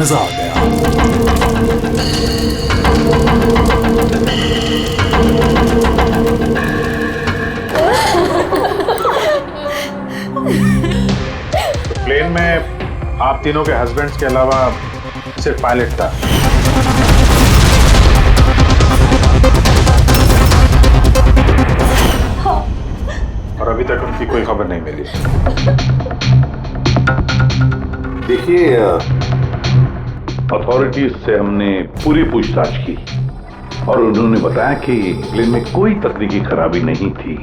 मजा आ गया। प्लेन में आप तीनों के हस्बैंड्स के अलावा सिर्फ पायलट था। और अभी तक उनकी कोई खबर नहीं मिली। देखिए, अथॉरिटीज से हमने पूरी पूछताछ की और उन्होंने बताया कि प्लेन में कोई तकनीकी खराबी नहीं थी।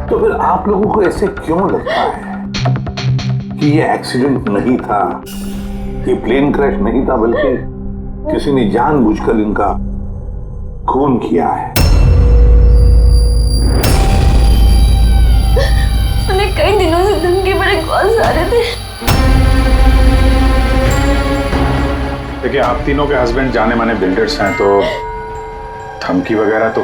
तो फिर आप लोगों को ऐसे क्यों लगता है कि ये एक्सीडेंट नहीं था, ये प्लेन क्रैश नहीं था, बल्कि किसी ने जानबूझकर इनका खून किया है? हमें कई दिनों से धमकी भरे कॉल्स आ रहे थे। देखिए, आप तीनों के हस्बैंड जाने माने बिल्डर्स हैं, तो धमकी वगैरह तो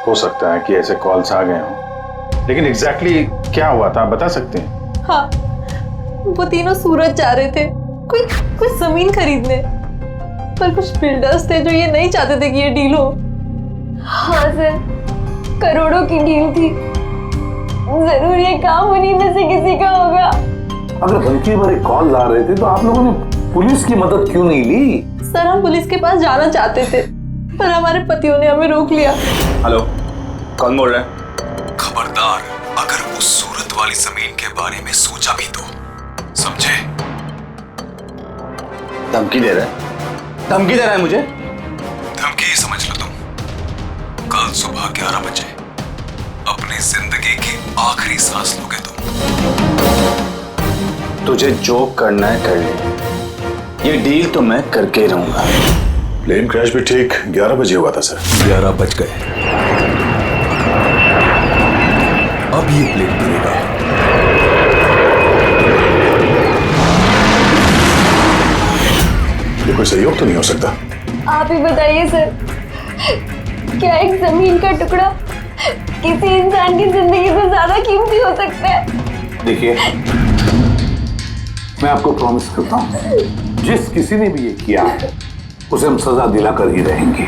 हो सकता है कि ऐसे कॉल्स आ गए हों, लेकिन एग्जैक्टली क्या हुआ था आप बता सकते हैं? हाँ, वो तीनों सूरत जा रहे थे कोई जमीन खरीदने, पर कुछ बिल्डर्स थे जो ये नहीं चाहते थे कि ये डील हो। हाँ सर, करोड़ों की डील थी, जरूर ये काम उन्हीं में से किसी का होगा। अगर धमकी भरे कॉल आ रहे थे तो आप लोगों ने पुलिस की मदद क्यों नहीं ली? सर, हम पुलिस के पास जाना चाहते थे, पर हमारे पतियों ने हमें रोक लिया। हेलो, कौन बोल रहा है? खबरदार, अगर उस सूरत वाली जमीन के बारे में सोचा भी तो समझे। धमकी दे रहा है? धमकी दे रहा है मुझे? धमकी ही समझ लो तुम। कल सुबह 11 बजे अपनी जिंदगी की आखिरी सांस लोगे तुम। तुझे जो करना है कर ले, ये डील तो मैं करके ही रहूंगा। प्लेन क्रैश भी ठीक 11 बजे हुआ था सर। 11 बज गए, अब ये प्लेन गिरेगा। ये कोई सहयोग तो नहीं हो सकता? आप ही बताइए सर, क्या एक जमीन का टुकड़ा किसी इंसान की जिंदगी से ज्यादा कीमती हो सकता है? देखिए, मैं आपको प्रॉमिस करता हूं, जिस किसी ने भी ये किया है उसे हम सजा दिलाकर ही रहेंगे।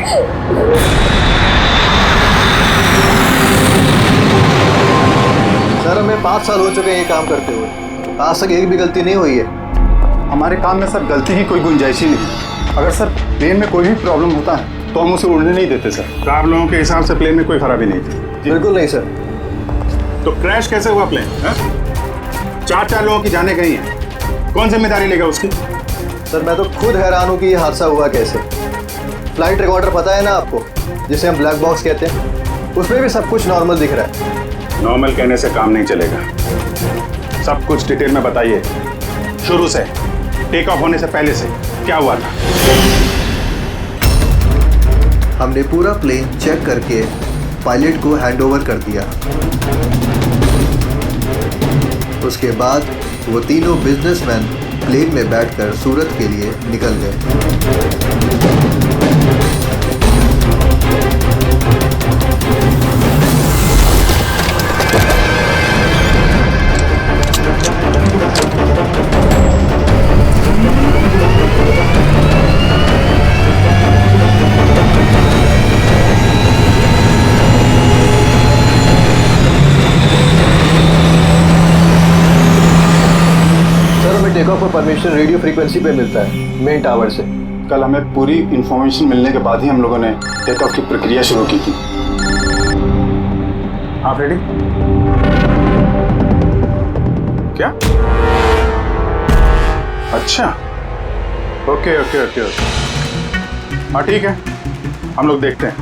सर, हमें 5 साल हो चुके हैं ये काम करते हुए, आज तक एक भी गलती नहीं हुई है। हमारे काम में सर गलती की कोई गुंजाइश ही नहीं। अगर सर प्लेन में कोई भी प्रॉब्लम होता है तो हम उसे उड़ने नहीं देते सर। तो आप लोगों के हिसाब से प्लेन में कोई खराबी नहीं थी? बिल्कुल नहीं सर। तो क्रैश कैसे हुआ प्लेन? 4 लोगों की जाने गई हैं, कौन जिम्मेदारी लेगा उसकी? सर, मैं तो खुद हैरान हूँ कि ये हादसा हुआ कैसे। फ्लाइट रिकॉर्डर पता है ना आपको, जिसे हम ब्लैक बॉक्स कहते हैं, उसमें भी सब कुछ नॉर्मल दिख रहा है। नॉर्मल कहने से काम नहीं चलेगा, सब कुछ डिटेल में बताइए, शुरू से, टेक ऑफ होने से पहले से क्या हुआ था? हमने पूरा प्लेन चेक करके पायलट को हैंडओवर कर दिया। उसके बाद वो तीनों बिजनेसमैन प्लेन में बैठकर सूरत के लिए निकल गए। टेक ऑफ का परमिशन रेडियो फ्रीक्वेंसी पे मिलता है, मेन टावर से। कल हमें पूरी इंफॉर्मेशन मिलने के बाद ही हम लोगों ने टेक ऑफ की प्रक्रिया शुरू की थी। आप रेडी? क्या? अच्छा, ओके ओके ओके ओके, हाँ ठीक है, हम लोग देखते हैं।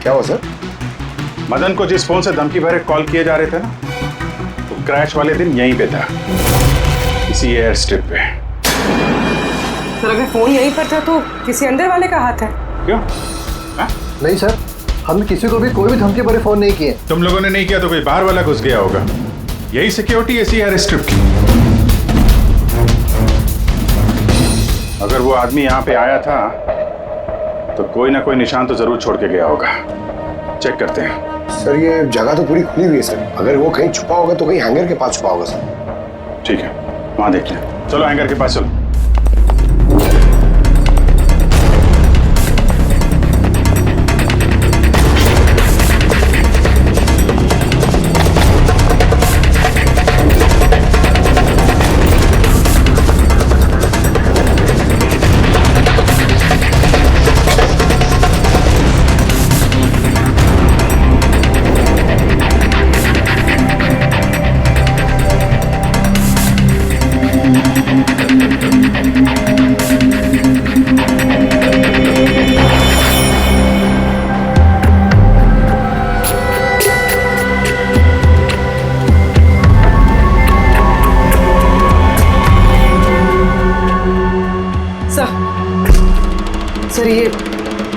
क्या हुआ सर? मदन को जिस फोन से धमकी भरे कॉल किए जा रहे थे ना, तो क्रैश वाले दिन यहीं पे था, इसी एयर स्ट्रिप पे। सर, अगर फोन यहीं पर था तो किसी अंदर वाले का हाथ है? क्यों? नहीं सर, हमने किसी को भी कोई भी धमकी भरे फोन नहीं किए। तुम लोगों ने नहीं किया तो कोई बाहर वाला घुस गया होगा, यही सिक्योरिटी इसी एयर स्ट्रिप की। अगर वो आदमी यहाँ पे आया था तो कोई ना कोई निशान तो जरूर छोड़ के गया होगा, चेक करते हैं। सर, ये जगह तो पूरी खुली हुई है सर, अगर वो कहीं छुपा होगा तो कहीं हैंगर के पास छुपा होगा सर। ठीक है, वहां देखते हैं, चलो हैंगर के पास चलो।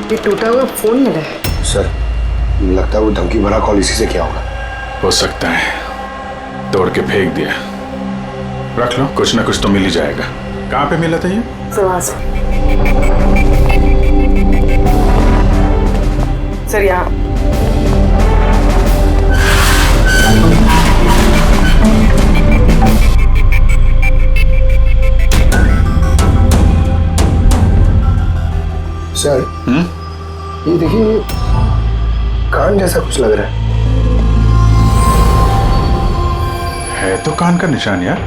ये टूटा हुआ फोन मिला है। सर लगता है वो धमकी भरा कॉल इसी से किया होगा। हो सकता है तोड़ के फेंक दिया। रख लो, कुछ ना कुछ तो मिल ही जाएगा। कहाँ पे मिला था ये? सर यहाँ। सर ये देखिए, कान जैसा कुछ लग रहा है तो कान का निशान यार।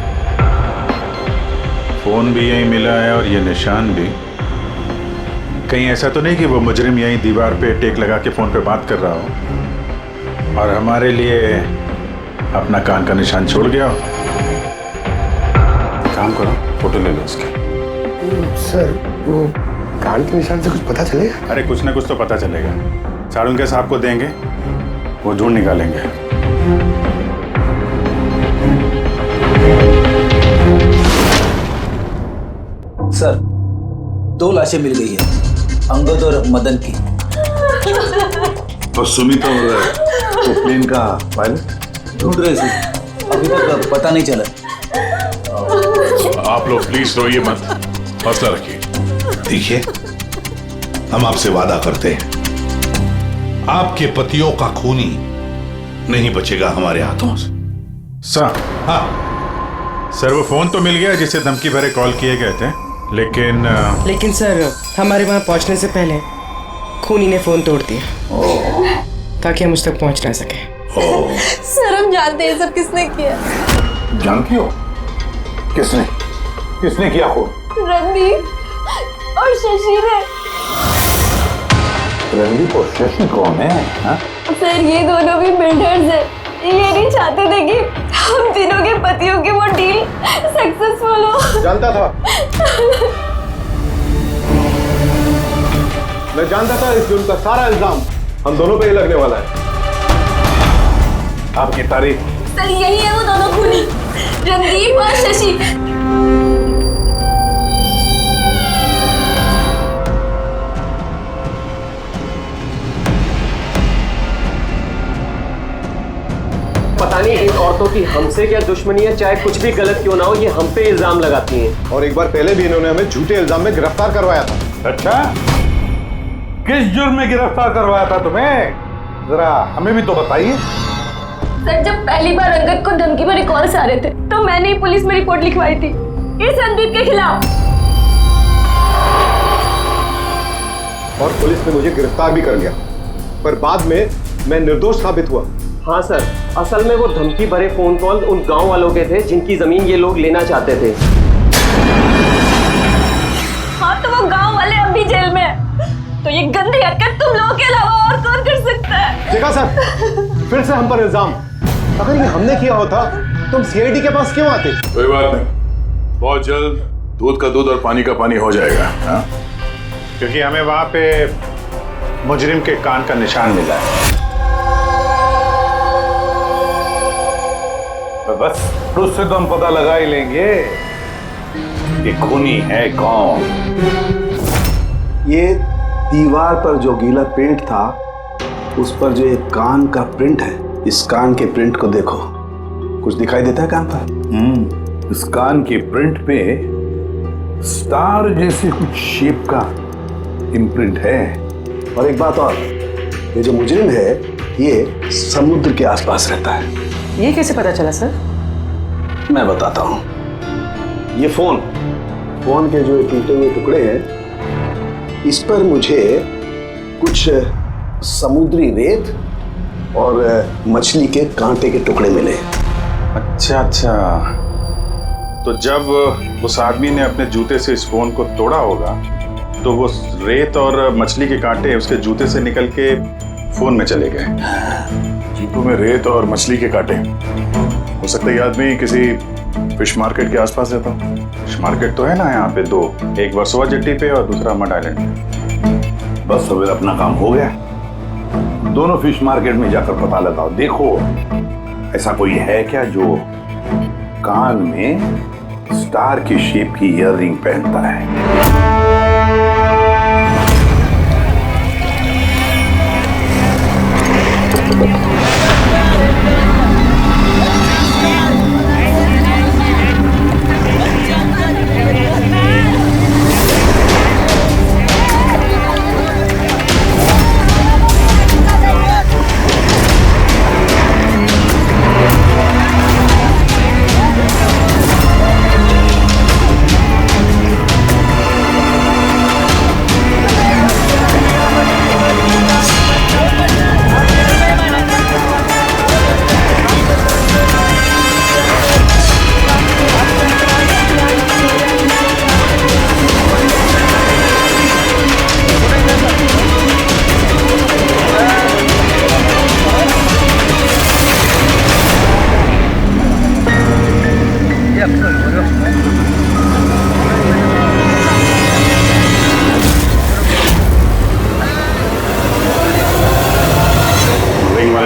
फोन भी यहीं मिला है और ये निशान भी। कहीं ऐसा तो नहीं कि वो मुजरिम यहीं दीवार पे टेक लगा के फोन पे बात कर रहा हो और हमारे लिए अपना कान का निशान छोड़ गया हो। काम करो, फोटो ले लो उसकी। सर वो कान के निशान से कुछ पता चलेगा? अरे कुछ ना कुछ तो पता चलेगा। साड़ुंके साहब को देंगे, वो ढूंढ निकालेंगे। सर 2 लाशें मिल गई है, अंगद और मदन की। और सुमित और तो प्लेन का पायलट ढूंढ रहे सर, अभी तक पता नहीं चला। आप लोग प्लीज रोइए मत, हौसला रखिए। देखिए, हम आपसे वादा करते हैं, आपके पतियों का खूनी नहीं बचेगा हमारे हाथों से। सर, हाँ सर वो फोन तो मिल गया जिसे धमकी भरे कॉल किए गए थे, लेकिन सर हमारे वहां पहुंचने से पहले खूनी ने फोन तोड़ दिया ताकि हम उस तक पहुंच ना सके। सर हम जानते हैं सब किसने किया। जानती हो किसने किसने किया हो? रणदीप और शशि ने। रणदीप और शशि कौन है? हा? सर ये दोनों भी बिल्डर्स हैं। ये नहीं चाहते थे कि हम तीनों के पतियों की वो डील सक्सेसफुल हो। जानता था, मैं जानता था इस उनका सारा इल्जाम हम दोनों पे ही लगने वाला है। आपकी तारीफ? सर यही है वो दोनों खूनी, रणदीप और शशि। पता नहीं इन औरतों की हमसे क्या दुश्मनी है, चाहे कुछ भी गलत क्यों ना हो, ये हम पे इल्जाम लगाती हैं। और एक बार पहले भी इन्होंने हमें झूठे इल्जाम में गिरफ्तार करवाया था। अच्छा, किस जुर्म में गिरफ्तार करवाया था तुम्हें? जरा हमें भी तो बताइए। सर जब पहली बार अंगद को धमकी भरे कॉल्स आ रहे थे तो मैंने ही पुलिस में रिपोर्ट लिखवाई थी इस रणदीप के खिलाफ, और पुलिस ने मुझे गिरफ्तार भी कर लिया, पर बाद में मैं निर्दोष साबित हुआ। हाँ सर, असल में वो धमकी भरे फोन कॉल उन गांव वालों के थे जिनकी जमीन ये लोग लेना चाहते थे। हाँ तो वो गांव वाले अब भी जेल में हैं। तो ये गंदी हरकत तुम लोगों के अलावा और कौन कर सकता है? देखा सर, फिर से हम पर इल्जाम। अगर ये हमने किया होता तुम सीआईडी के पास क्यों आते? कोई बात नहीं, बहुत जल्द दूध का दूध और पानी का पानी हो जाएगा। हाँ? क्योंकि हमें वहां पे मुजरिम के कान का निशान मिला है। तो बस उससे तो हम पता लगा ही लेंगे कि खूनी है कौन। ये दीवार पर जो गीला पेंट था उस पर जो एक कान का प्रिंट है, इस कान के प्रिंट को देखो, कुछ दिखाई देता है कान पर? इस कान के प्रिंट पे स्टार जैसे कुछ शेप का इम्प्रिंट है। और एक बात और, ये जो मुजरिम है ये समुद्र के आसपास रहता है। ये कैसे पता चला सर? मैं बताता हूँ। ये फोन के जो टूटे हुए टुकड़े हैं, इस पर मुझे कुछ समुद्री रेत और मछली के कांटे के टुकड़े मिले। अच्छा, तो जब उस आदमी ने अपने जूते से इस फोन को तोड़ा होगा तो वो रेत और मछली के कांटे उसके जूते से निकल के फोन में चले गए। जूतों में रेत और मछली के कांटे, हो सकता है ये आदमी किसी फिश मार्केट के आसपास रहता हूँ। फिश मार्केट तो है ना यहाँ पे 2, एक वर्सोवा जेट्टी पे और दूसरा मड आइलैंड पे। बस सवेरे अपना काम हो गया। दोनों फिश मार्केट में जाकर पता लगाओ, देखो ऐसा कोई है क्या जो कान में स्टार की शेप की ईयररिंग पहनता है।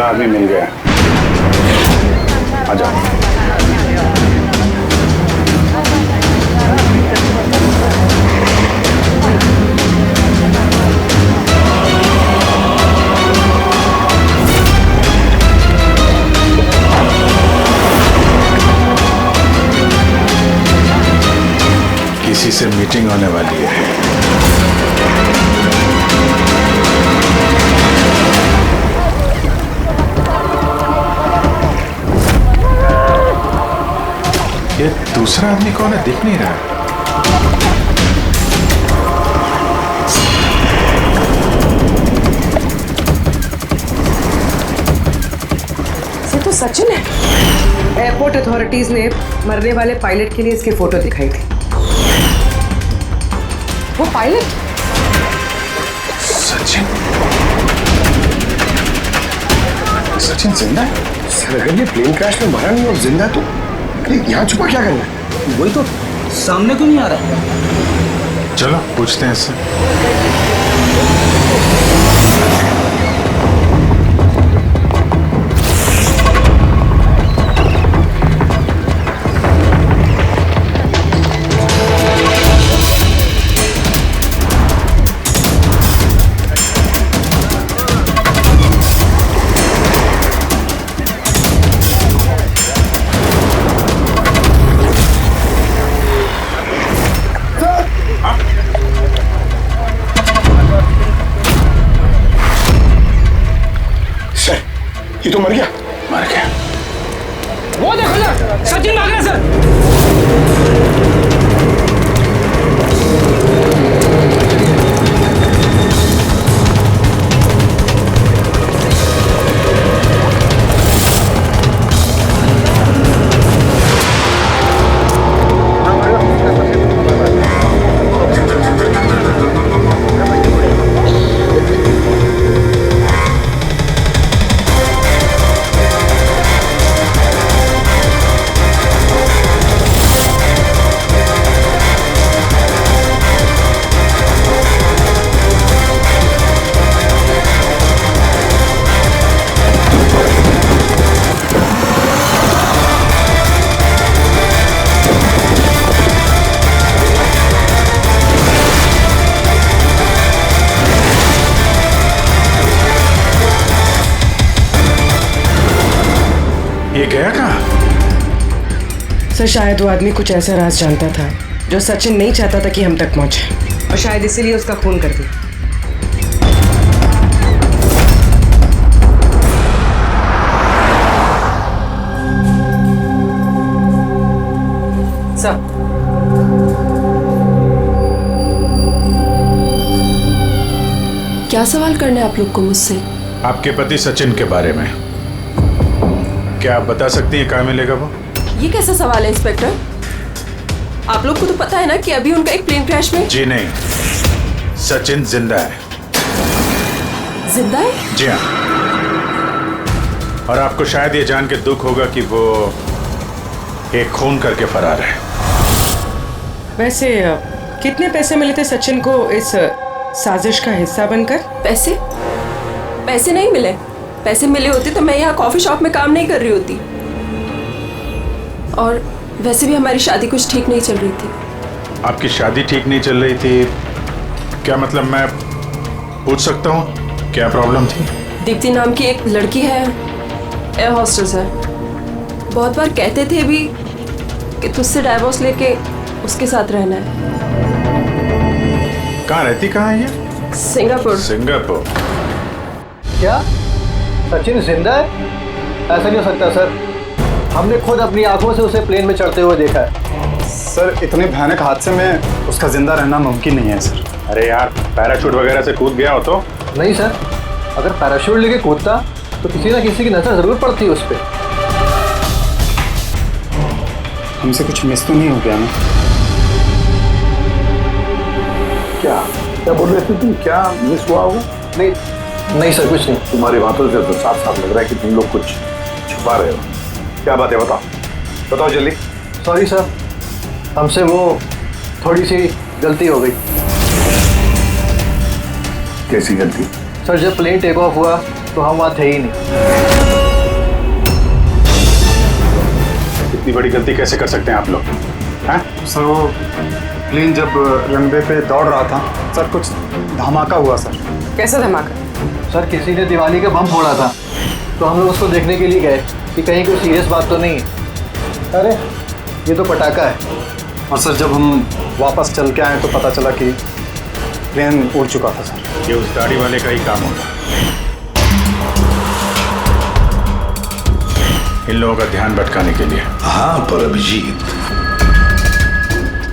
वाला आदमी मिल गया। आ जाओ। किसी से मीटिंग होने वाली है। ये दूसरा आदमी कौन है, दिख नहीं रहा। ये तो सचिन है। एयरपोर्ट अथॉरिटीज ने मरने वाले पायलट के लिए इसकी फोटो दिखाई थी। वो पायलट सचिन। सचिन जिंदा है? सर अगर ये प्लेन क्रैश में मरा नहीं और जिंदा तो यहाँ छुपा क्या करना है? वही तो सामने क्यों नहीं आ रहा? चलो पूछते हैं इससे। ये तो मर गया। मर गया। वो देखो सर, सचिन भाग रहा है सर। ये गया कहाँ? सर शायद वो आदमी कुछ ऐसा राज जानता था जो सचिन नहीं चाहता था कि हम तक पहुंचे, और शायद इसीलिए उसका खून कर दिया। सर क्या सवाल करना है आप लोग को मुझसे? आपके पति सचिन के बारे में क्या आप बता सकती हैं कहाँ मिलेगा वो? ये कैसा सवाल है इंस्पेक्टर? आप लोग को तो पता है ना कि अभी उनका एक प्लेन क्रैश में। जी नहीं, सचिन जिंदा है। जिंदा है? जी हाँ। और आपको शायद ये जान के दुख होगा कि वो एक खून करके फरार है। वैसे कितने पैसे मिले थे सचिन को इस साजिश का हिस्सा बनकर? पैसे? पैसे नहीं मिले। पैसे मिले होते तो मैं यहाँ कॉफी शॉप में काम नहीं कर रही होती। और वैसे भी हमारी शादी कुछ ठीक नहीं चल रही थी। आपकी शादी ठीक नहीं चल रही थी? क्या मतलब, मैं पूछ सकता हूँ क्या प्रॉब्लम थी? दीप्ति नाम की एक लड़की है, एयर होस्टेस है। बहुत बार कहते थे भी कि तुझसे डाइवोर्स लेके उसके साथ रहना है। कहाँ रहती, कहाँ है ये? सिंगापुर। सिंगापुर। क्या सचिन जिंदा है? ऐसा नहीं हो सकता सर, हमने खुद अपनी आंखों से उसे प्लेन में चढ़ते हुए देखा है। सर इतने भयानक हादसे में उसका जिंदा रहना मुमकिन नहीं है सर। अरे यार, पैराशूट वगैरह से कूद गया हो तो? नहीं सर, अगर पैराशूट लेके कूदता तो किसी ना किसी की नजर जरूर पड़ती उस पर। हमसे कुछ मिस तो नहीं हो गया ना? क्या क्या बोल रहे थे तुम? क्या मिस हुआ होगा? नहीं सर, कुछ नहीं। तुम्हारी बातों से तो साफ साफ लग रहा है कि तुम लोग कुछ छुपा रहे हो। क्या बात है, बताओ बताओ जल्दी। सॉरी सर, हमसे वो थोड़ी सी गलती हो गई। कैसी गलती? सर जब प्लेन टेक ऑफ हुआ तो हम वहाँ थे ही नहीं। इतनी बड़ी गलती कैसे कर सकते हैं आप लोग? हैं? सर वो प्लेन जब रनवे पे दौड़ रहा था सर, कुछ धमाका हुआ सर। कैसा धमाका? सर किसी ने दिवाली का बम फोड़ा था, तो हम लोग उसको देखने के लिए गए कि कहीं कोई सीरियस बात तो नहीं है। अरे ये तो पटाखा है। और सर जब हम वापस चल के आए तो पता चला कि प्लेन उड़ चुका था सर। ये उस दाढ़ी वाले का ही काम होगा, इन लोगों का ध्यान भटकाने के लिए। हाँ पर अभिजीत,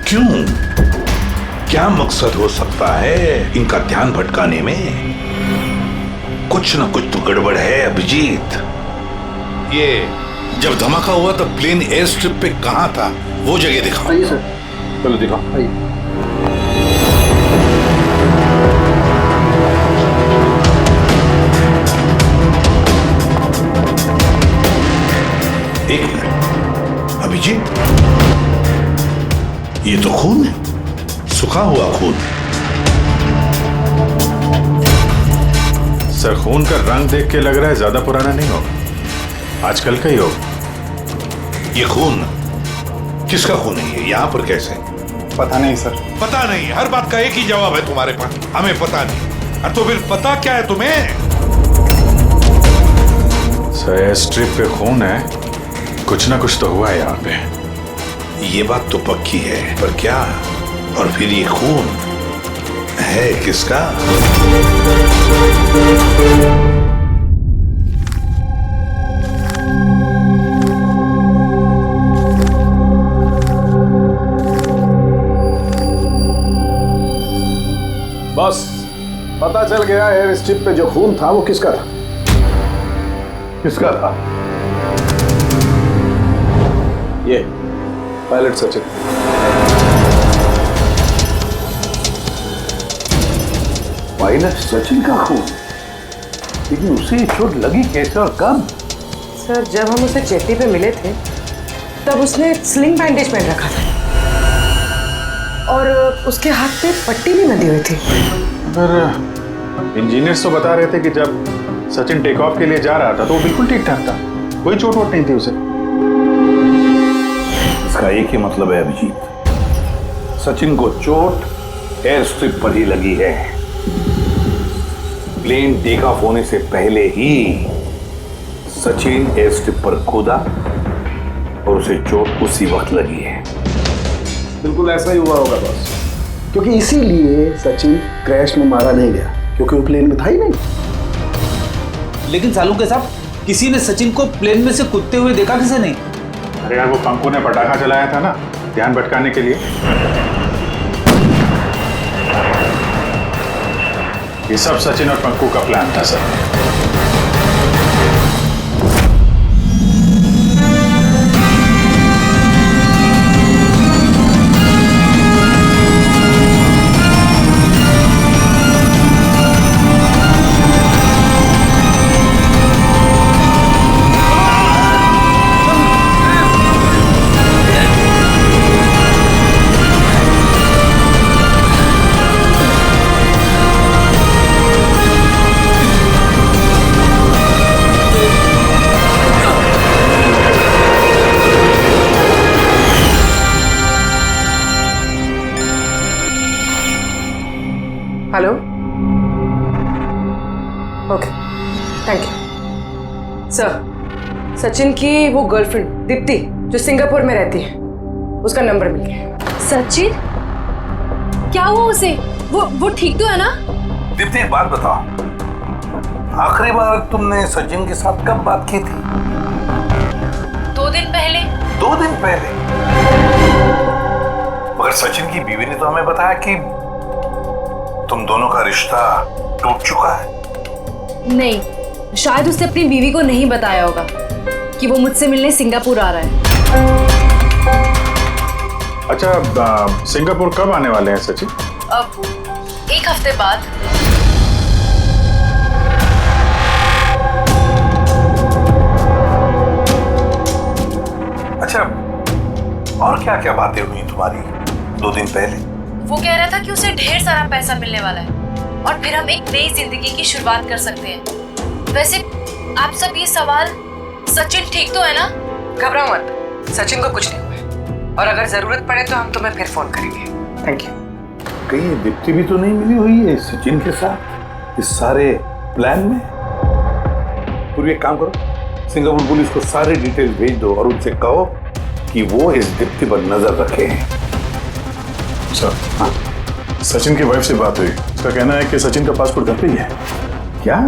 क्यों? क्या मकसद हो सकता है इनका ध्यान भटकाने में? कुछ ना कुछ तो गड़बड़ है अभिजीत। ये जब धमाका हुआ तब प्लेन एयर स्ट्रिप पे कहां था, वो जगह दिखाओ। आइए सर। चलो दिखाओ। आइए। एक मिनट अभिजीत, ये तो खून है, सूखा हुआ खून। सर खून का रंग देख के लग रहा है ज्यादा पुराना नहीं होगा, आजकल का ही होगा। ये खून किसका खून है? ये यहाँ पर कैसे? पता नहीं सर। पता नहीं, हर बात का एक ही जवाब है तुम्हारे पास, हमें पता नहीं। और तो फिर पता क्या है तुम्हें? सर स्ट्रिप पे खून है, कुछ ना कुछ तो हुआ है यहाँ पे। ये बात तो पक्की है, पर क्या? और फिर ये खून है किसका? बस पता चल गया एयर स्ट्रिप पे जो खून था वो किसका था। किसका था? ये पायलट सचिन। पायलट सचिन का खून? लेकिन उसे चोट लगी कैसे और कब? सर जब हम उसे चेती पे मिले थे तब उसने स्लिंग बैंडेज पहन रखा था और उसके हाथ पे पट्टी भी बंधी हुई थी। पर इंजीनियर्स तो बता रहे थे कि जब सचिन टेक ऑफ के लिए जा रहा था तो वो बिल्कुल ठीक ठाक था, कोई चोट वोट नहीं थी उसे। इसका एक ही मतलब है अभिजीत, सचिन को चोट एयर स्ट्रिप पर ही लगी है। प्लेन टेक ऑफ होने से पहले ही सचिन एयर स्ट्रिप पर कूदा और उसे चोट उसी वक्त लगी है। बिल्कुल ऐसा ही हुआ होगा बॉस, क्योंकि इसीलिए सचिन क्रैश में मारा नहीं गया, क्योंकि वो प्लेन में था ही नहीं। लेकिन सालू के साहब, किसी ने सचिन को प्लेन में से कूदते हुए देखा किसे नहीं? अरे यार वो पंकु ने पटाखा चलाया था ना ध्यान भटकाने के लिए। ये सब सचिन और पंकु का प्लान था sir. Hello, okay, thank you sir. Sachin की वो गर्लफ्रेंड दीप्ति जो सिंगापुर में रहती है, उसका नंबर मिल गया। सचिन क्या हुआ उसे? वो ठीक तो है ना? दीप्ति एक बात बताओ, आखिरी बार तुमने सचिन के साथ कब बात की थी? 2 दिन पहले। 2 दिन पहले? मगर सचिन की बीवी ने तो हमें बताया कि तुम दोनों का रिश्ता टूट चुका है। नहीं, शायद उसने अपनी बीवी को नहीं बताया होगा कि वो मुझसे मिलने सिंगापुर आ रहा है। अच्छा सिंगापुर कब आने वाले हैं सचिन? अब 1 हफ्ते बाद। अच्छा, और क्या क्या बातें हुई तुम्हारी 2 दिन पहले? वो कह रहा था कि उसे ढेर सारा पैसा मिलने वाला है और फिर हम एक नई जिंदगी की शुरुआत कर सकते हैं। वैसे आप सब ये सवाल, सचिन ठीक तो है ना? घबराओ मत, सचिन को कुछ नहीं हुआ है। और अगर जरूरत पड़े तो हम तुम्हें फिर फोन करेंगे। Thank you. कहीं दीप्ति भी तो नहीं मिली हुई है सचिन के साथ इस सारे प्लान में? पूरी एक काम करो, सिंगापुर पुलिस को सारे डिटेल भेज दो और उनसे कहो कि वो इस दीप्ति पर नजर रखे। सर, हाँ? सचिन की वाइफ से बात हुई, उसका कहना है कि सचिन का पासपोर्ट घर पे ही है। क्या?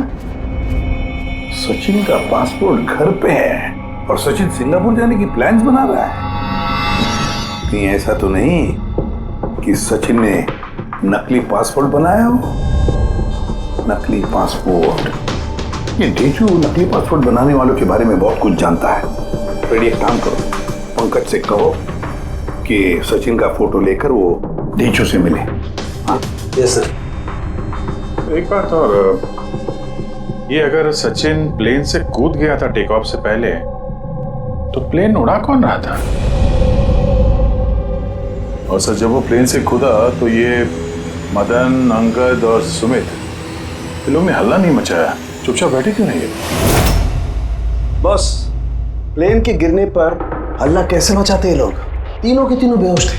सचिन का पासपोर्ट घर पे है और सचिन सिंगापुर जाने की प्लान्स बना रहा है? कहीं ऐसा तो नहीं कि सचिन ने नकली पासपोर्ट बनाया हो? नकली पासपोर्ट, ये डेचू नकली पासपोर्ट बनाने वालों के बारे में बहुत कुछ जानता है। फिर एक काम करो, पंकज से कहो कि सचिन का फोटो लेकर वो डेचू से मिले। हाँ यस सर। एक बात और, ये अगर सचिन प्लेन से कूद गया था टेक ऑफ से पहले, तो प्लेन उड़ा कौन रहा था? और सर, जब वो प्लेन से कूदा तो ये मदन, अंगद और सुमित दिलों में हल्ला नहीं मचाया, चुपचाप बैठे क्यों नहीं है? बॉस, प्लेन के गिरने पर हल्ला कैसे मचाते हैं लोग? तीनों के तीनों बेहोश थे।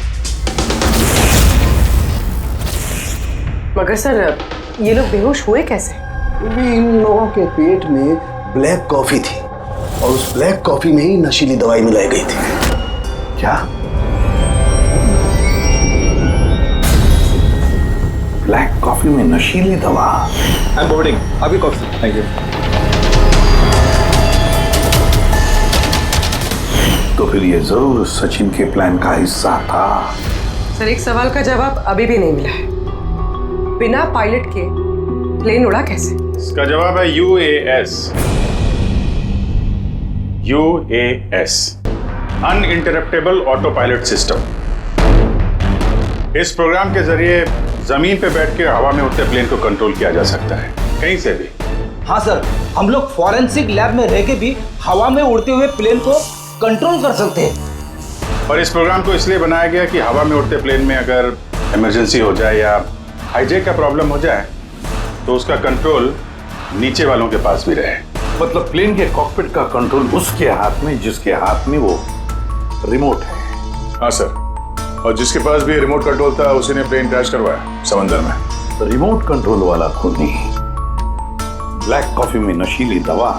मगर सर, ये लोग बेहोश हुए कैसे? क्योंकि इन लोगों के पेट में ब्लैक कॉफी थी और उस ब्लैक कॉफी में ही नशीली दवाई मिलाई गई थी। क्या? ब्लैक कॉफी में नशीली दवा? आई एम बोर्डिंग, अभी कॉफी। Thank you. तो फिर ये जरूर सचिन के प्लान का हिस्सा था। सर, एक सवाल का जवाब अभी भी नहीं मिला है। बिना पायलट के प्लेन उड़ा कैसे? इसका जवाब है UAS। UAS, uninterruptible auto pilot system. इस प्रोग्राम के जरिए जमीन पे बैठ के हवा में उड़ते प्लेन को कंट्रोल किया जा सकता है, कहीं से भी। हाँ सर, हम लोग फॉरेंसिक लैब में रह के भी हवा में उड़ते हुए प्लेन को कंट्रोल कर सकते हैं। और इस प्रोग्राम को इसलिए बनाया गया कि हवा में उड़ते प्लेन में अगर इमरजेंसी हो जाए या हाईजैक का प्रॉब्लम हो जाए तो उसका कंट्रोल नीचे वालों के पास भी रहे। मतलब प्लेन के कॉकपिट का कंट्रोल उसके हाथ में जिसके हाथ में वो रिमोट है। हाँ सर, और जिसके पास भी रिमोट कंट्रोल था उसी ने प्लेन क्रैश करवाया समंदर में। तो रिमोट कंट्रोल वाला खूनी, ब्लैक कॉफी में नशीली दवा।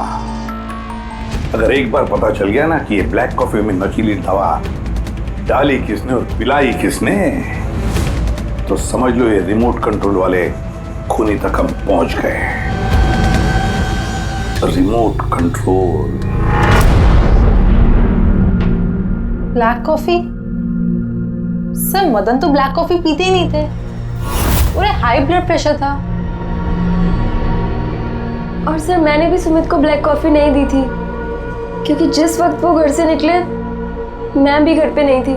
अगर एक बार पता चल गया ना कि ये ब्लैक कॉफी में नशीली दवा डाली किसने और पिलाई किसने, तो समझ लो ये रिमोट कंट्रोल वाले खूनी तक हम पहुंच गए। Remote control. Black coffee? Sir, Madan तो ब्लैक कॉफी पीते ही नहीं थे, उन्हें हाई ब्लड प्रेशर था। और सर, मैंने भी सुमित को ब्लैक कॉफी नहीं दी थी क्योंकि जिस वक्त वो घर से निकले मैं भी घर पे नहीं थी।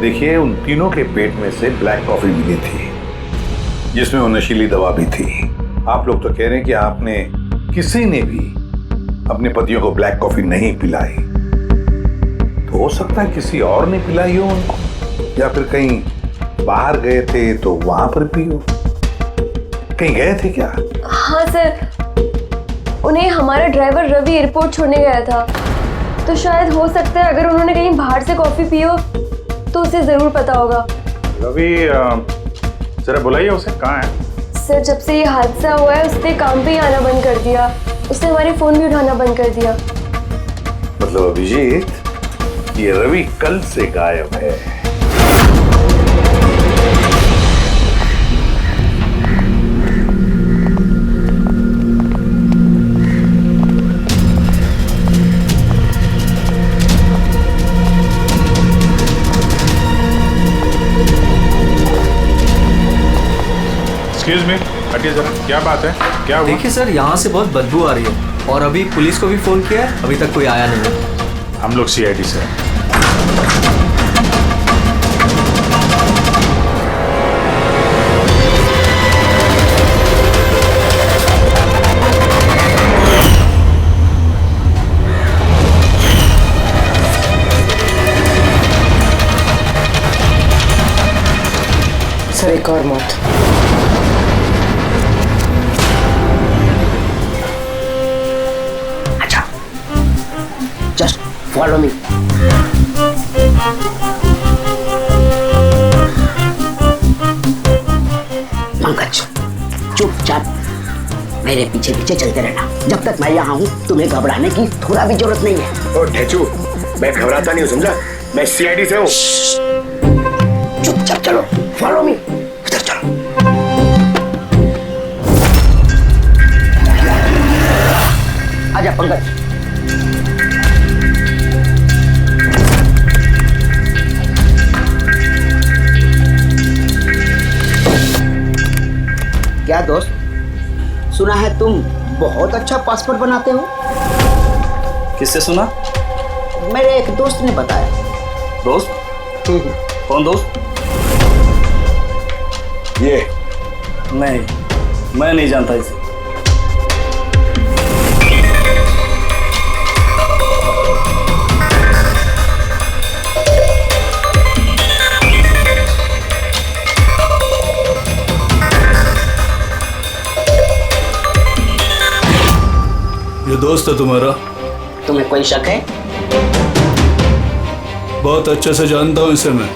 देखिए, उन तीनों के पेट में से ब्लैक कॉफी मिली थी जिसमें वो नशीली दवा भी थी। आप लोग तो कह रहे हैं कि आपने किसी ने भी अपने पतियों को ब्लैक कॉफी नहीं पिलाई, तो हो सकता है किसी और ने पिलाई हो उनको, या फिर कहीं बाहर गए थे तो वहां पर पी हो। कहीं गए थे क्या? हाँ सर, उन्हें हमारा ड्राइवर रवि एयरपोर्ट छोड़ने गया था, तो शायद हो सकता है अगर उन्होंने कहीं बाहर से कॉफी पी हो तो उसे जरूर पता होगा। रवि, जरा बुलाइए उसे, कहाँ है? सर, जब से ये हादसा हुआ है उसने काम पे ही आना बंद कर दिया, उसने हमारे फोन भी उठाना बंद कर दिया। मतलब अभिजीत, ये रवि कल से गायब है। एक्सक्यूज मी, हटिए जरा, क्या बात है, क्या हुआ? देखिए सर, यहाँ से बहुत बदबू आ रही है और अभी पुलिस को भी फोन किया है, अभी तक कोई आया नहीं है। हम लोग CID से हैं। सर, एक और मौत। Just follow me. पंकज चुपचाप मेरे पीछे पीछे चलते रहना। जब तक मैं यहाँ हूँ तुम्हें घबराने की थोड़ा भी जरूरत नहीं है। ओ ढेचू, मैं घबराता नहीं हूँ, समझा? मैं सीआईडी से हूँ। चुपचाप चलो, फॉलो मी। इधर चलो। आजा पंकज। क्या दोस्त, सुना है तुम बहुत अच्छा पासपोर्ट बनाते हो? किससे सुना? मेरे एक दोस्त ने बताया। दोस्त? कौन दोस्त? ये नहीं, मैं नहीं जानता इसे। ये दोस्त है तुम्हारा? तुम्हें कोई शक है? बहुत अच्छे से जानता हूँ इसे मैं।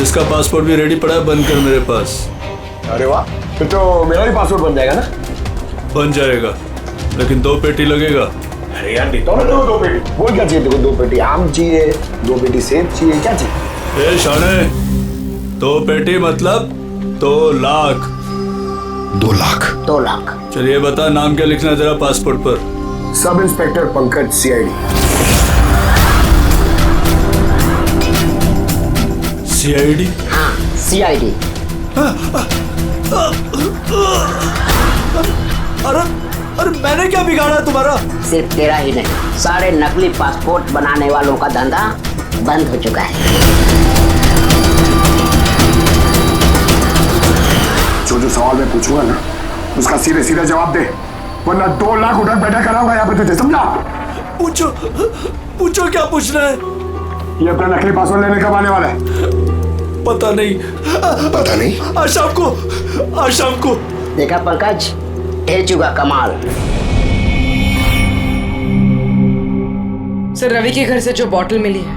इसका पासपोर्ट भी रेडी पड़ा है, बनकर मेरे पास। अरे वाह, फिर तो मेरा भी पासपोर्ट बन जाएगा ना? बन जाएगा, लेकिन 2 पेटी लगेगा। अरे यार देता हूँ दो पेटी। बोल क्या चाहिए देखो? 2 पेटी आम चाहिए, 2 पेटी सेब चाहिए, क्या चाहिए? ए शाने, 2 पेटी मतलब 2 लाख। 2 लाख? 2 लाख। चलिए बता, नाम क्या लिखना है तेरा पासपोर्ट पर? Sub inspector Pankaj, CID. CID? हाँ, सीआईडी। अरे मैंने क्या बिगाड़ा तुम्हारा? सिर्फ तेरा ही नहीं, सारे नकली पासपोर्ट बनाने वालों का धंधा बंद हो चुका है। जो सवाल मैं पूछूंगा ना, उसका सीधे सीधा जवाब दे, वरना 2 लाख उठक बैठा कराऊंगा यहाँ पे तुझे, समझा? पूछो क्या पूछना है? ये अपना नकली पासपोर्ट लेने कब आने वाला है? पता नहीं। पता नहीं? आज शाम को। देखा पंकज, ढेचू का कमाल। सर, रवि के घर से जो बॉटल मिली है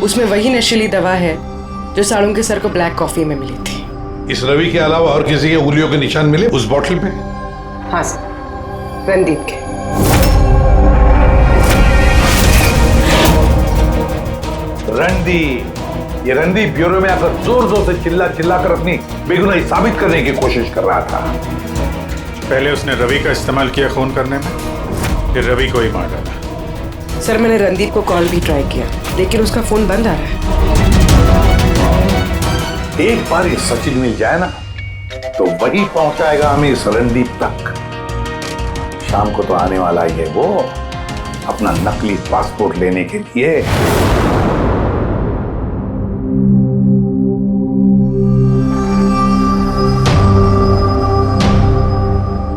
उसमें वही नशीली दवा है जो साड़ू के सर को ब्लैक कॉफी में मिली थी। इस रवि के अलावा और किसी के उंगलियों के निशान मिले उस बोतल पे? हाँ सर, रणदीप के। रणदीप, ये रणदीप ब्यूरो में आकर जोर जोर से चिल्ला कर अपनी बेगुनाही साबित करने की कोशिश कर रहा था। पहले उसने रवि का इस्तेमाल किया खून करने में, फिर रवि को ही मार डाला। सर, मैंने रणदीप को कॉल भी ट्राई किया, लेकिन उसका फोन बंद आ रहा है। एक बार ये सचिन मिल जाए ना, तो वही पहुंचाएगा हमें इस रणदीप तक। शाम को तो आने वाला ही है वो, अपना नकली पासपोर्ट लेने के लिए।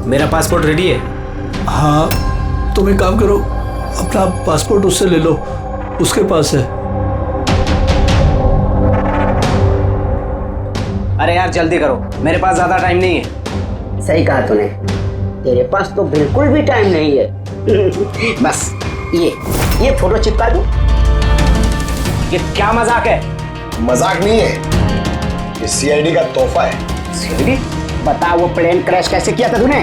मेरा पासपोर्ट रेडी है। हाँ, तुम एक काम करो, अपना पासपोर्ट उससे ले लो, उसके पास है। अरे यार जल्दी करो, मेरे पास ज्यादा टाइम नहीं है। सही कहा तूने, तेरे पास तो बिल्कुल भी टाइम नहीं है। बस ये फोटो चिपका दूं? ये क्या मजाक है? मजाक नहीं है, ये सीआईडी का तोहफा है। सीआईडी? बता, वो प्लेन क्रैश कैसे किया था तूने?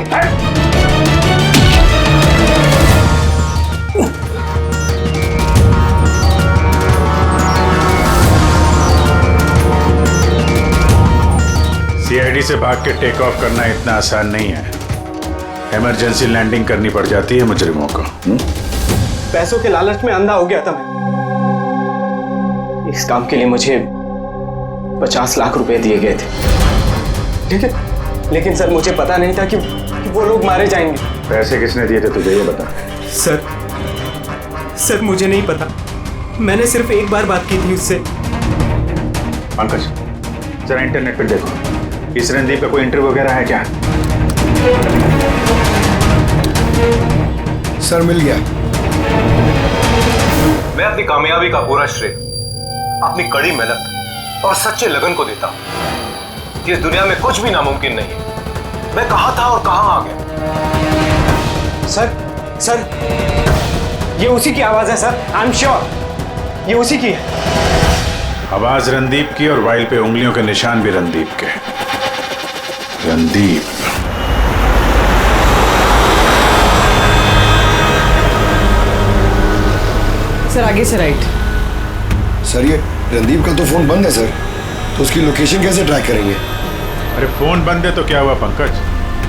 सीआईडी से भाग के टेक ऑफ करना इतना आसान नहीं है। इमरजेंसी लैंडिंग करनी पड़ जाती है मुजरिमों को। पैसों के लालच में अंधा हो गया था मैं। इस काम के लिए मुझे 50 लाख रुपए दिए गए थे, लेकिन सर मुझे पता नहीं था कि वो लोग मारे जाएंगे। पैसे किसने दिए थे तुझे, ये बता। सर मुझे नहीं पता, मैंने सिर्फ एक बार बात की थी उससे। पंकज, जरा इंटरनेट पर देखो, इस रणदीप का कोई इंटरव्यू वगैरह है क्या? सर मिल गया। मैं अपनी कामयाबी का पूरा श्रेय अपनी कड़ी मेहनत और सच्चे लगन को देता हूं कि इस दुनिया में कुछ भी नामुमकिन नहीं। मैं कहां था और कहां आ गया। सर ये उसी की आवाज है सर, आई एम श्योर ये उसी की है। आवाज रणदीप की और वाइल पे उंगलियों के निशान भी रणदीप के। रणदीप। सर आगे से राइट। सर ये रणदीप का तो फोन बंद है सर, तो उसकी लोकेशन कैसे ट्रैक करेंगे? अरे फोन बंद है तो क्या हुआ पंकज,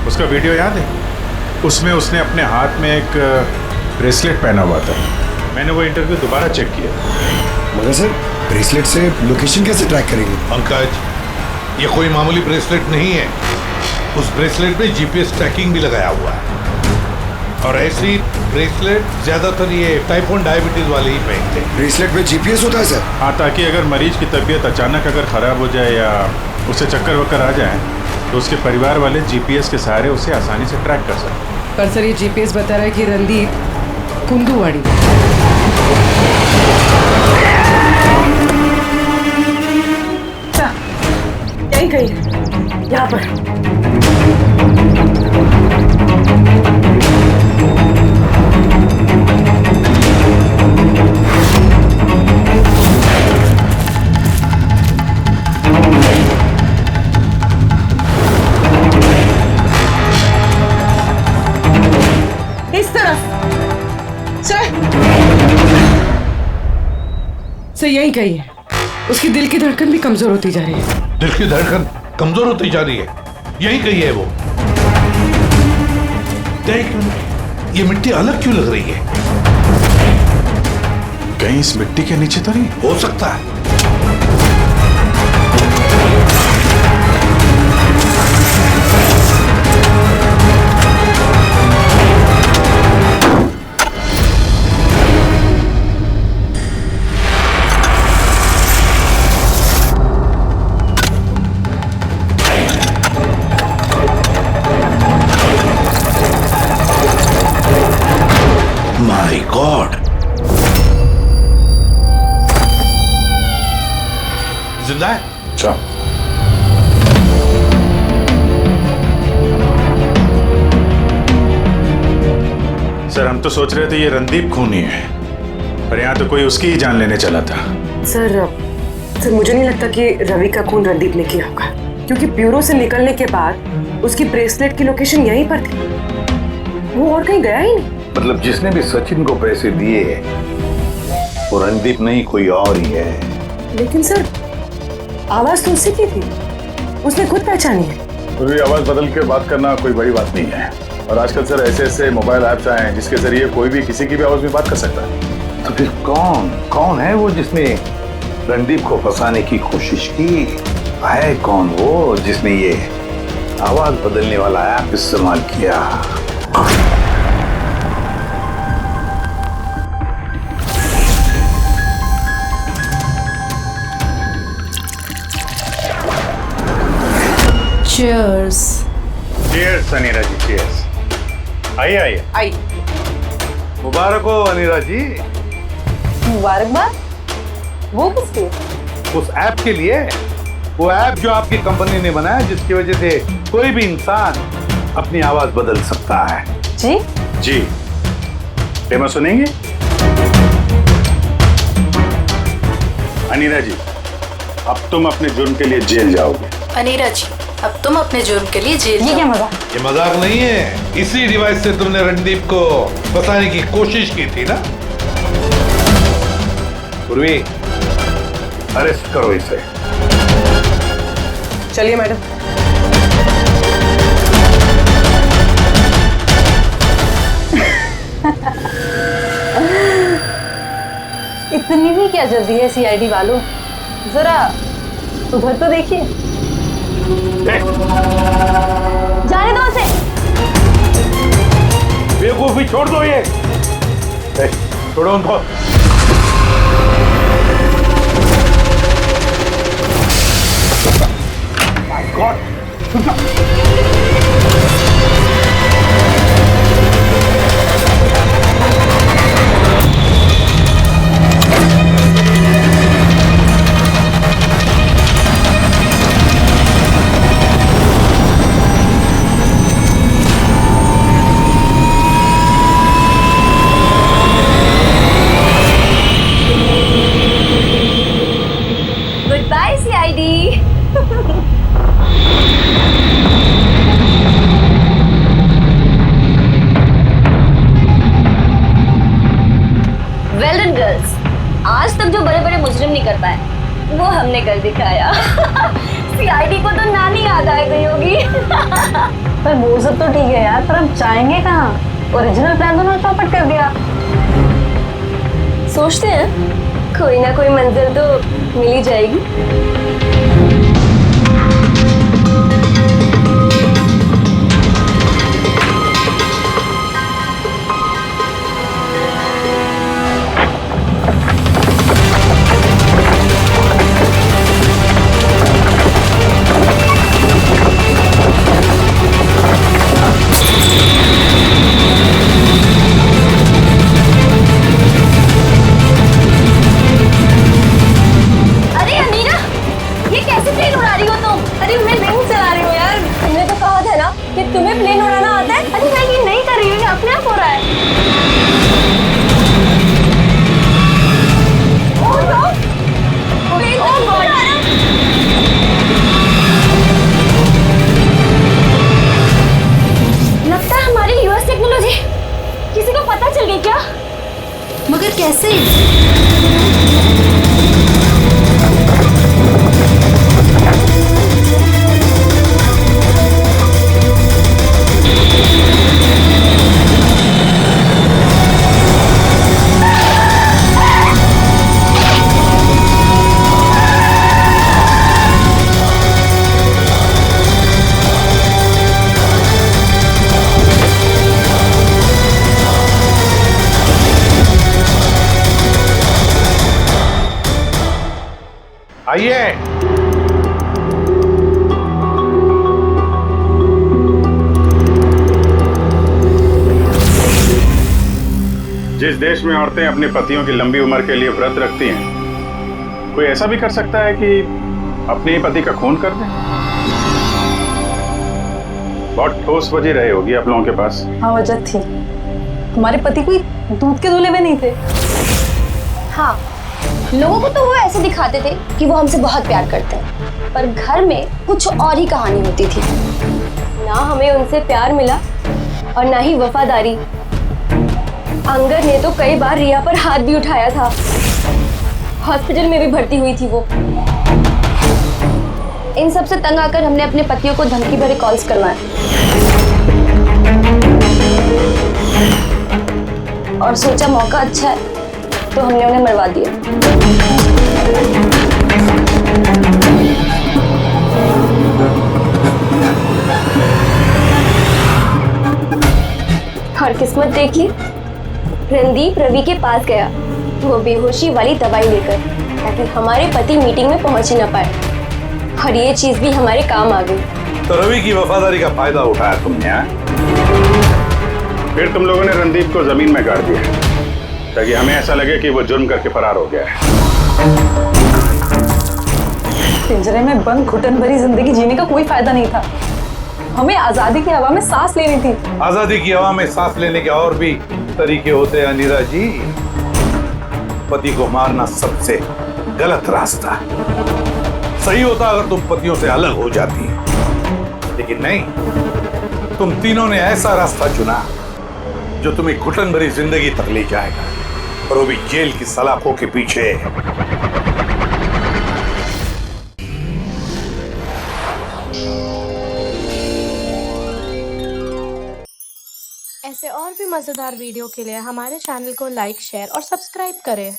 उसका वीडियो याद है? उसमें उसने अपने हाथ में एक ब्रेसलेट पहना हुआ था। मैंने वो इंटरव्यू दोबारा चेक किया। मगर सर ब्रेसलेट से लोकेशन कैसे ट्रैक करेंगे? पंकज, ये कोई मामूली ब्रेसलेट नहीं है। उस ब्रेसलेट में जीपीएस ट्रैकिंग भी लगाया हुआ है, और ऐसी ब्रेसलेट ज्यादातर ये टाइप 1 डायबिटीज वाले ही पहनते हैं। ब्रेसलेट में जीपीएस होता है सर? हाँ, ताकि अगर मरीज की तबीयत अचानक अगर खराब हो जाए या उसे चक्कर वक्कर आ जाए तो उसके परिवार वाले जीपीएस के सहारे उसे आसानी से ट्रैक कर सकते। पर सर ये जीपीएस बता रहा है कि रणदीप कुंदूवाड़ी। यही कहीं यहाँ पर। सर यही कही है। उसकी दिल की धड़कन भी कमजोर होती जा रही है। दिल की धड़कन कमजोर होती जा रही है, यही कही है वो। देख, ये मिट्टी अलग क्यों लग रही है? कहीं इस मिट्टी के नीचे तो नहीं हो सकता है। My God! जिंदा है? अच्छा। सर हम तो सोच रहे थे ये रणदीप खूनी है, पर यहाँ तो कोई उसकी ही जान लेने चला था। सर मुझे नहीं लगता कि रवि का खून रणदीप ने किया होगा, क्योंकि ब्यूरो से निकलने के बाद उसकी ब्रेसलेट की लोकेशन यहीं पर थी। वो और कहीं गया ही नहीं। मतलब जिसने भी सचिन को पैसे दिए वो रणदीप नहीं, कोई और ही है। लेकिन सर आवाज तो उसी की थी, उसने खुद पहचानी है। पूरी आवाज बदल के बात करना कोई बड़ी बात नहीं है, और आजकल सर ऐसे ऐसे मोबाइल ऐप्स आए हैं जिसके जरिए कोई भी किसी की भी आवाज में बात कर सकता है। तो फिर कौन है वो जिसने रणदीप को फंसाने की कोशिश की? है कौन वो जिसने ये आवाज बदलने वाला ऐप इस्तेमाल किया? Cheers. Cheers अनीरा जी, cheers। आइए आइए। आई। मुबारक हो अनीरा जी। मुबारकबाद? वो किसके? उस ऐप के लिए, वो ऐप जो आपकी कंपनी ने बनाया जिसकी वजह से कोई भी इंसान अपनी आवाज बदल सकता है। जी? जी। डेमो सुनेंगे? अनीरा जी, अब तुम अपने जुर्म के लिए जेल जाओगे। अनीरा जी, अब तुम अपने जुर्म के लिए जेल ये क्या मजाक? ये मजाक नहीं है। इसी डिवाइस से तुमने रणदीप को फंसाने की कोशिश की थी ना? पूर्वी, अरेस्ट करो इसे। चलिए मैडम। इतनी भी क्या जल्दी है सीआईडी वालों? जरा उधर तो देखिए। जाने दो उसे। बेवकूफी छोड़ दो ये। छोड़ो उनको। My God! तक जो बड़े बड़े मुजरिम नहीं कर पाए वो हमने कर दिखाया। सीआईडी को तो नानी याद आ गई होगी। पर वो सब तो ठीक है यार, पर हम जाएंगे कहाँ? ओरिजिनल प्लान तो उन्होंने चौपट कर दिया। सोचते हैं कोई ना कोई मंजिल तो मिल ही जाएगी। तुम्हें प्लेन उड़ाना आता है? अरे मैं ये नहीं कर रही हूँ, ये अपने आप हो रहा है। ओह नो, प्लेन तो उड़ रहा है। लगता है हमारी यूएस टेक्नोलॉजी किसी को पता चल गई क्या? मगर कैसे? आइए। जिस देश में औरतें अपने पतियों की लंबी उम्र के लिए व्रत रखती हैं, कोई ऐसा भी कर सकता है कि अपने ही पति का खून कर दे? बहुत ठोस वजह रही होगी आप लोगों के पास। हाँ, वजह थी। हमारे पति कोई दूध के दूल्हे में नहीं थे। हाँ, लोगों को तो वो ऐसे दिखाते थे कि वो हमसे बहुत प्यार करते हैं, पर घर में कुछ और ही कहानी होती थी। ना हमें उनसे प्यार मिला और ना ही वफादारी। अंगर ने तो कई बार रिया पर हाथ भी उठाया था। हॉस्पिटल में भी भर्ती हुई थी वो। इन सब से तंग आकर हमने अपने पतियों को धमकी भरे कॉल्स करवाए और सोचा मौका अच्छा है तो हमने उन्हें मरवा दिया। और किस्मत देखी, रणदीप रवि के पास गया वो बेहोशी वाली दवाई लेकर, ताकि हमारे पति मीटिंग में पहुंच ही ना पाए। और ये चीज भी हमारे काम आ गई। तो रवि की वफादारी का फायदा उठाया तुमने? फिर तुम लोगों ने रणदीप को जमीन में गाड़ दिया ताकि हमें ऐसा लगे कि वो जुर्म करके फरार हो गया है। पिंजरे में बंद घुटन भरी जिंदगी जीने का कोई फायदा नहीं था। हमें आजादी की हवा में सांस लेनी थी। आजादी की हवा में सांस लेने के और भी तरीके होते हैं अनीरा जी। पति को मारना सबसे गलत रास्ता। सही होता अगर तुम पतियों से अलग हो जाती, लेकिन नहीं, तुम तीनों ने ऐसा रास्ता चुना जो तुम्हें घुटन भरी जिंदगी तक ले जाएगा, और वो भी जेल की सलाखों के पीछे। ऐसे और भी मजेदार वीडियो के लिए हमारे चैनल को लाइक, शेयर और सब्सक्राइब करें।